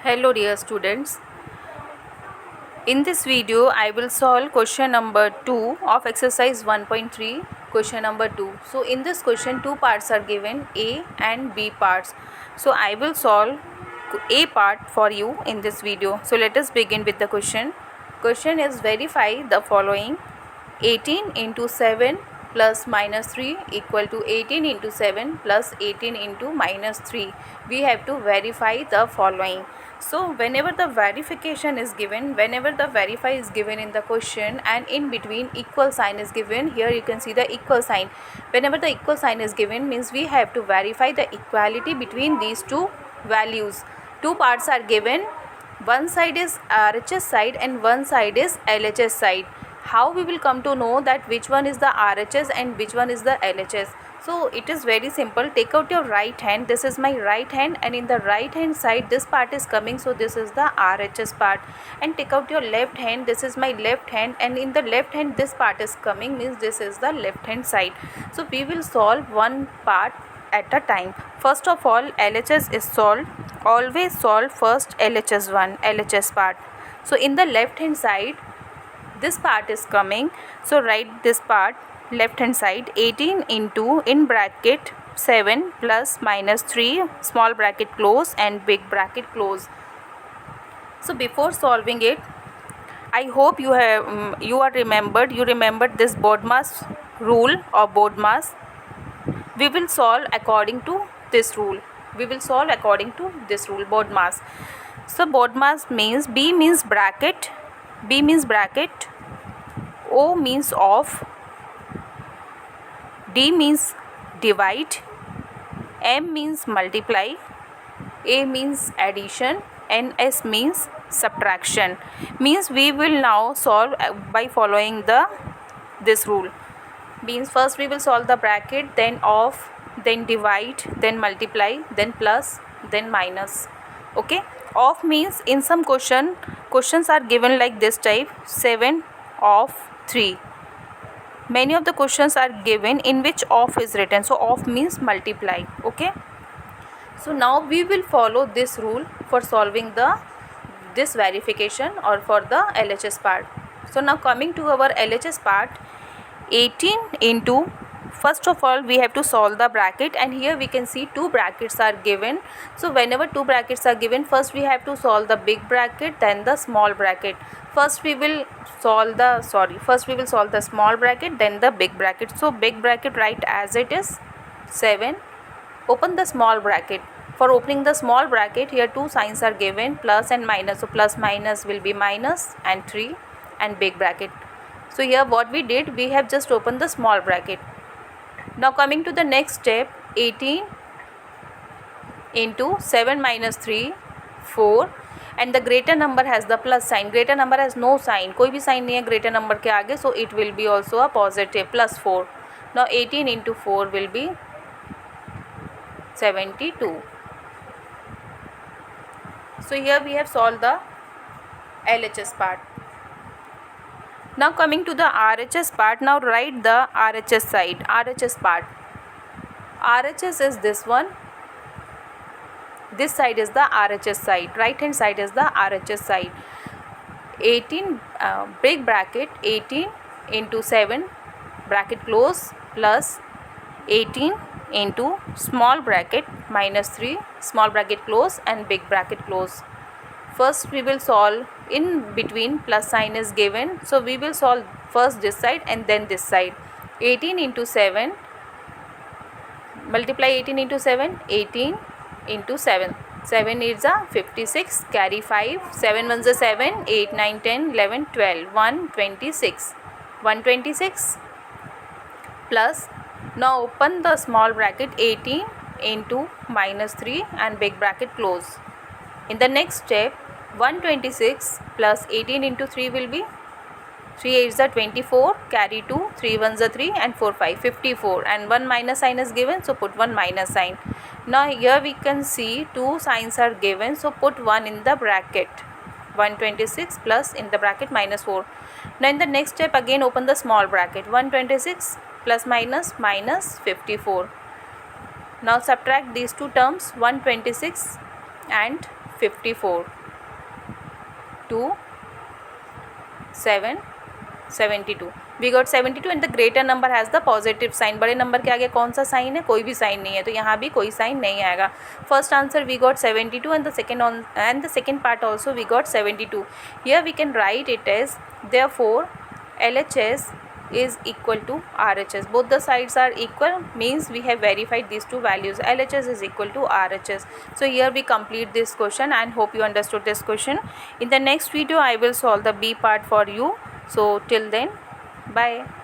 Hello dear students, in this video I will solve question number 2 of exercise 1.3 question number 2. So in this question two parts are given, A and B parts. So I will solve A part for you in this video. So let us begin with the question. Question is verify the following: 18 into 7 plus minus 3 equal to 18 into 7 plus 18 into minus 3. We have to verify the following. So whenever the verification is given, whenever the verify is given in the question and in between equal sign is given, here you can see the equal sign. Whenever the equal sign is given means we have to verify the equality between these two values. Two parts are given, one side is RHS side and one side is LHS side. How we will come to know that which one is the RHS and which one is the LHS? So it is very simple. Take out your right hand. This is my right hand, and in the right hand side this part is coming, so this is the RHS part. And take out your left hand. This is my left hand, and in the left hand this part is coming, means this is the left hand side. So we will solve one part at a time. First of all, LHS is solved. Always solve first LHS one, LHS part. So in the left hand side this part is coming, so write this part left hand side. 18 into in bracket 7 plus minus 3 small bracket close and big bracket close. So before solving it, I hope you remembered this BODMAS rule or BODMAS. We will solve according to this rule. BODMAS. So BODMAS means B means bracket, O means off, D means divide, M means multiply, A means addition, and S means subtraction. Means we will now solve by following this rule. Means first we will solve the bracket, then off, then divide, then multiply, then plus, then minus. Okay, off means in some questions are given like this type: 7 off 3. Many of the questions are given in which off is written, so off means multiply. Okay, so now we will follow this rule for solving this verification or for the LHS part. So now coming to our LHS part, 18 into, first of all we have to solve the bracket, and here we can see two brackets are given. So whenever two brackets are given, first we have to solve the big bracket, then the small bracket. First we will solve the small bracket, then the big bracket. So big bracket write as it is 7. Open the small bracket. For opening the small bracket, here two signs are given, plus and minus. So plus minus will be minus and 3, and big bracket. So here what we did, we have just opened the small bracket. Now coming to the next step, 18 into 7 minus 3, 4, and the greater number has the plus sign. Greater number has no sign, कोई भी sign नहीं है greater number के आगे, so it will be also a positive, plus 4. Now 18 into 4 will be 72. So here we have solved the LHS part. Now coming to the RHS part, now write the RHS side, RHS part. RHS is this one. This side is the RHS side. Right hand side is the RHS side. 18 big bracket 18 into 7 bracket close plus 18 into small bracket minus 3 small bracket close and big bracket close. First we will solve in between, plus sign is given, so we will solve first this side and then this side. 18 into 7, multiply 18 into 7, 18 into 7, 7 is a 56, carry 5, 7 ones are 7, 8, 9, 10, 11, 12, 126, 126 plus, now open the small bracket, 18 into minus 3 and big bracket close. In the next step, 126 plus 18 into 3 will be 3 8s are 24, carry 2, 3 1s are 3 and 4 5, 54, and 1 minus sign is given, so put 1 minus sign. Now here we can see two signs are given, so put 1 in the bracket. 126 plus in the bracket minus 4. Now in the next step again open the small bracket. 126 plus minus minus 54. Now subtract these two terms, 126 and 54 2 7 72. We got 72 and the greater number has the positive sign. बड़े number के आगे कौन सा sign है? कोई भी sign नहीं है, तो यहाँ भी कोई साइन नहीं आएगा. First answer we got 72 and the second part also we got 72. Here we can write it as therefore LHS is equal to RHS. Both the sides are equal, means we have verified these two values. LHS is equal to RHS. So here we complete this question and hope you understood this question. In the next video I will solve the B part for you. So till then, bye.